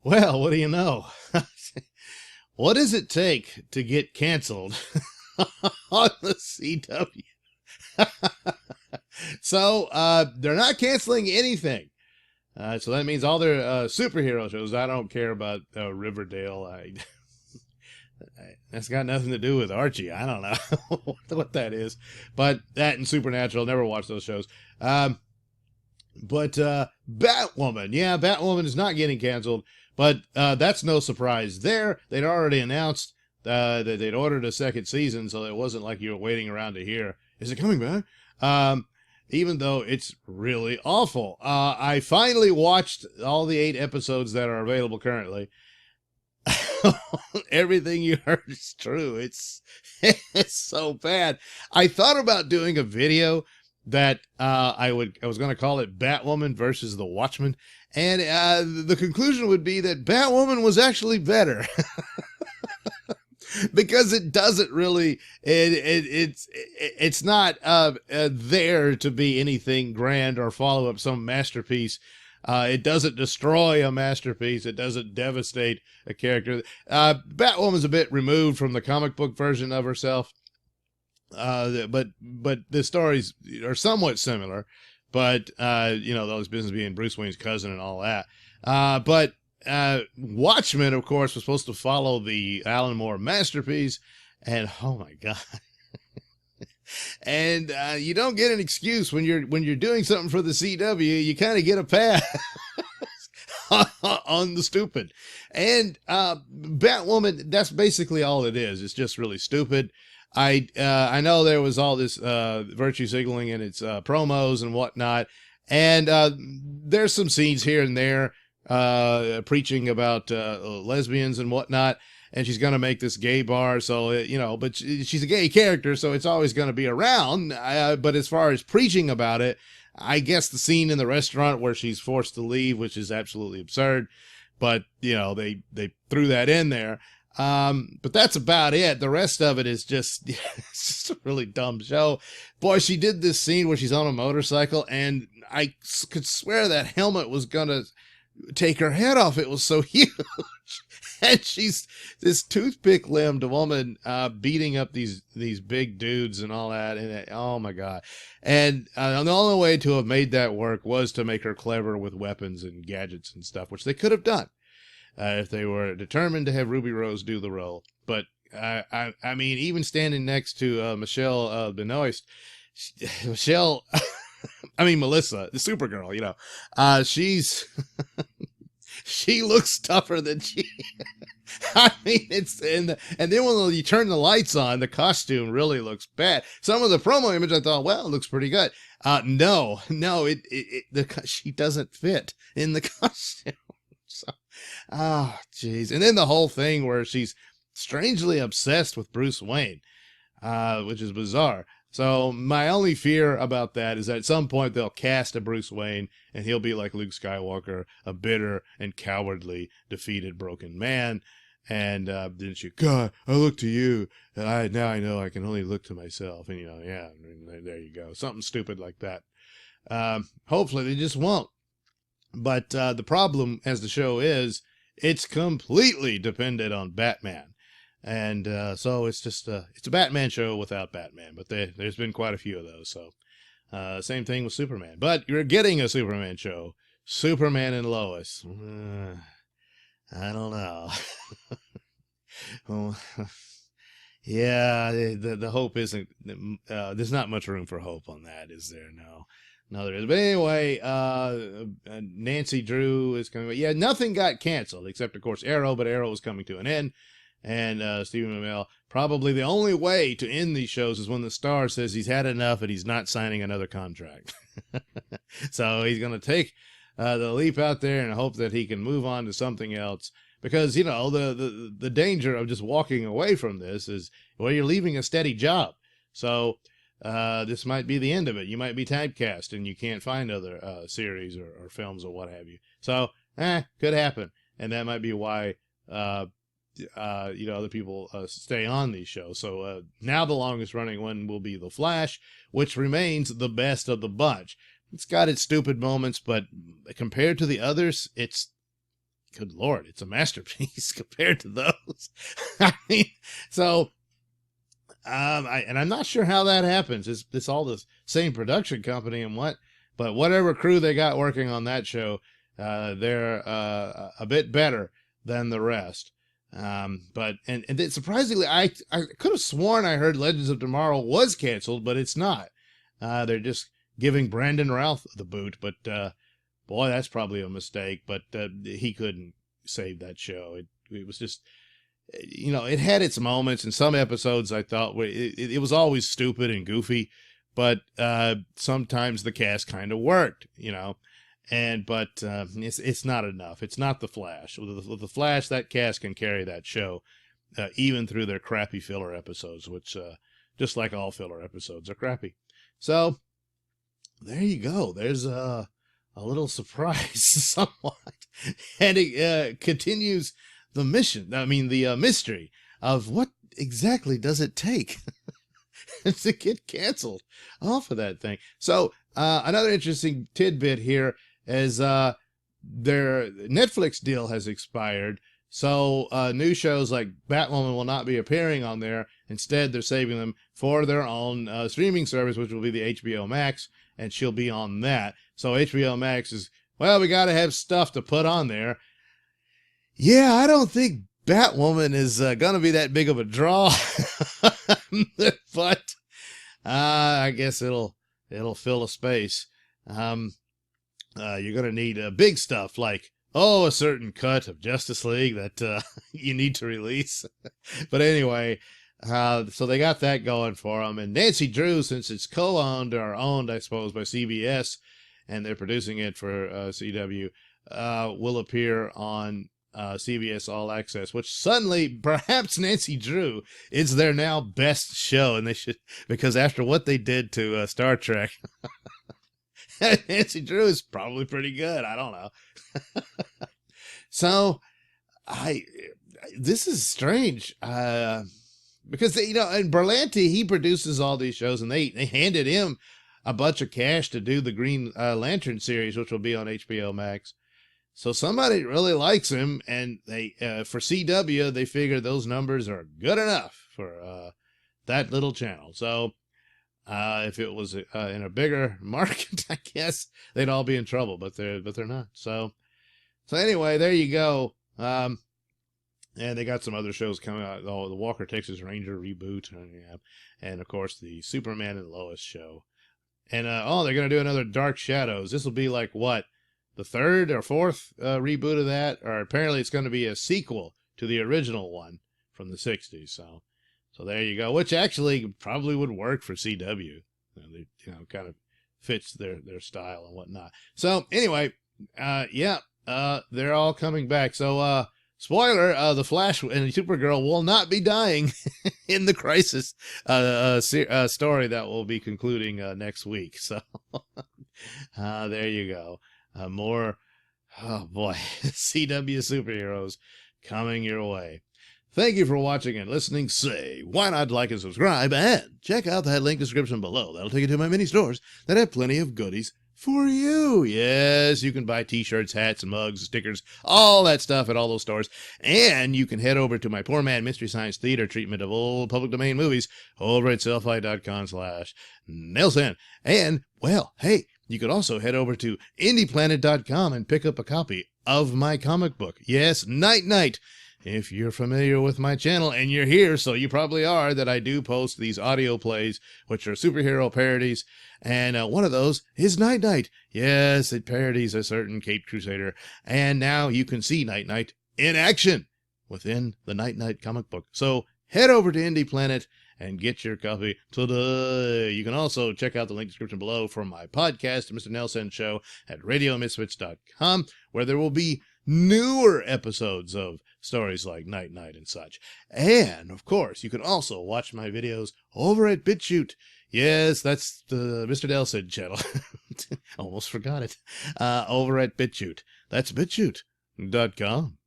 Well, what do you know? What does it take to get canceled on the CW? So they're not canceling anything. So that means all their superhero shows. I don't care about Riverdale. That's got nothing to do with Archie. I don't know what that is. But that and Supernatural, never watched those shows. But Batwoman, yeah, Batwoman is not getting canceled, but that's no surprise there. They'd already announced that they'd ordered a second season, so it wasn't like you were waiting around to hear, is it coming back? Even though it's really awful. I finally watched all the 8 episodes that are available currently. Everything you heard is true. It's so bad. I thought about doing a video that I was going to call it Batwoman versus the Watchmen, and the conclusion would be that Batwoman was actually better. Because it doesn't really it's not there to be anything grand or follow up some masterpiece. It doesn't destroy a masterpiece. It doesn't devastate a character. Batwoman's a bit removed from the comic book version of herself. But the stories are somewhat similar, but those business being Bruce Wayne's cousin and all that. But Watchmen, of course, was supposed to follow the Alan Moore masterpiece, and oh my god. And you don't get an excuse when you're doing something for the CW. You kind of get a pass on the stupid. And Batwoman, that's basically all it is. It's just really stupid. I know there was all this virtue signaling in its promos and whatnot, and there's some scenes here and there preaching about lesbians and whatnot. And she's going to make this gay bar. So, but she's a gay character, so it's always going to be around. But as far as preaching about it, I guess the scene in the restaurant where she's forced to leave, which is absolutely absurd. But, they threw that in there. But that's about it. The rest of it is just, it's just a really dumb show. Boy, she did this scene where she's on a motorcycle, and I could swear that helmet was going to take her head off. It was so huge. And she's this toothpick limbed woman beating up these big dudes and all that. And oh my god! And the only way to have made that work was to make her clever with weapons and gadgets and stuff, which they could have done if they were determined to have Ruby Rose do the role. But I mean, even standing next to Michelle Benoist, Melissa, the Supergirl, she's. She looks tougher than she. I mean, and then when you turn the lights on, the costume really looks bad. Some of the promo image, I thought, well, it looks pretty good. No, she doesn't fit in the costume. So, jeez. And then the whole thing where she's strangely obsessed with Bruce Wayne, which is bizarre. So my only fear about that is that at some point they'll cast a Bruce Wayne and he'll be like Luke Skywalker, a bitter and cowardly, defeated, broken man. And then God, I look to you, and now I know I can only look to myself. And there you go, something stupid like that. Hopefully they just won't. But the problem, as the show is, it's completely dependent on Batman. And so it's just it's a Batman show without Batman, but there's been quite a few of those. So same thing with Superman, but you're getting a Superman show, Superman and Lois. I don't know. Well, yeah, the hope isn't. There's not much room for hope on that, is there? No, there is. But anyway, Nancy Drew is coming. Yeah, nothing got canceled except, of course, Arrow, but Arrow was coming to an end. And Stephen Amell, probably the only way to end these shows is when the star says he's had enough and he's not signing another contract. So he's going to take the leap out there and hope that he can move on to something else. Because, the danger of just walking away from this is, well, you're leaving a steady job. So this might be the end of it. You might be typecast and you can't find other series or films or what have you. So, could happen. And that might be why other people stay on these shows. So now the longest running one will be The Flash, which remains the best of the bunch. It's got its stupid moments, but compared to the others, it's good Lord, it's a masterpiece compared to those. I mean, so, I'm not sure how that happens. It's all the same production company but whatever crew they got working on that show, they're a bit better than the rest. But surprisingly, I could have sworn I heard Legends of Tomorrow was canceled, but it's not. They're just giving Brandon Routh the boot, but boy, that's probably a mistake. But he couldn't save that show. It was just, it had its moments, and some episodes I thought it was always stupid and goofy, but sometimes the cast kind of worked, but it's not enough. It's not the Flash. With the Flash, that cast can carry that show, even through their crappy filler episodes, which just like all filler episodes are crappy. So there you go. There's a little surprise somewhat, and it continues the mystery of what exactly does it take to get canceled off of that thing. So another interesting tidbit here is their Netflix deal has expired. So new shows like Batwoman will not be appearing on there. Instead, they're saving them for their own streaming service, which will be the HBO Max, and she'll be on that. So HBO Max is, well, we got to have stuff to put on there. Yeah, I don't think Batwoman is going to be that big of a draw, but I guess it'll fill a space. You're going to need big stuff like, a certain cut of Justice League that you need to release. But anyway, so they got that going for them. And Nancy Drew, since it's co-owned or owned, I suppose, by CBS, and they're producing it for CW, will appear on CBS All Access, which suddenly, perhaps Nancy Drew is their now best show, and they should, because after what they did to Star Trek, Nancy Drew is probably pretty good. I don't know. So, this is strange, because and Berlanti, he produces all these shows, and they handed him a bunch of cash to do the Green Lantern series, which will be on HBO Max. So somebody really likes him, and they for CW, they figure those numbers are good enough for that little channel. So if it was in a bigger market, I guess they'd all be in trouble, but they're not. So anyway, there you go. And they got some other shows coming out. Oh, the Walker Texas Ranger reboot, and of course the Superman and Lois show. And they're gonna do another Dark Shadows. This will be like what? The third or fourth reboot of that, or apparently it's going to be a sequel to the original one from the 60s. So there you go, which actually probably would work for CW. They, kind of fits their style and whatnot. So anyway, they're all coming back. So spoiler, the Flash and Supergirl will not be dying in the Crisis story that will be concluding next week. So there you go. More, CW superheroes coming your way. Thank you for watching and listening. Say, why not like and subscribe, and check out that link description below. That'll take you to my mini stores that have plenty of goodies for you. Yes, you can buy t-shirts, hats, mugs, stickers, all that stuff at all those stores. And you can head over to my Poor Man Mystery Science Theater treatment of old public domain movies over at sellfy.com/Nailsin. And, well, hey, you could also head over to indieplanet.com and pick up a copy of my comic book. Yes, Night Night. If you're familiar with my channel, and you're here, so you probably are, that I do post these audio plays, which are superhero parodies, and one of those is Night Night. Yes, it parodies a certain Caped Crusader, and now you can see Night Night in action within the Night Night comic book. So head over to Indie Planet and get your copy today. You can also check out the link description below for my podcast, Mr Nailsin Show, at radiomisfits.com, where there will be newer episodes of stories like Night Night and such. And, of course, you can also watch my videos over at BitChute. Yes, that's the Mr Nailsin channel. Almost forgot it. Over at BitChute. That's bitchute.com.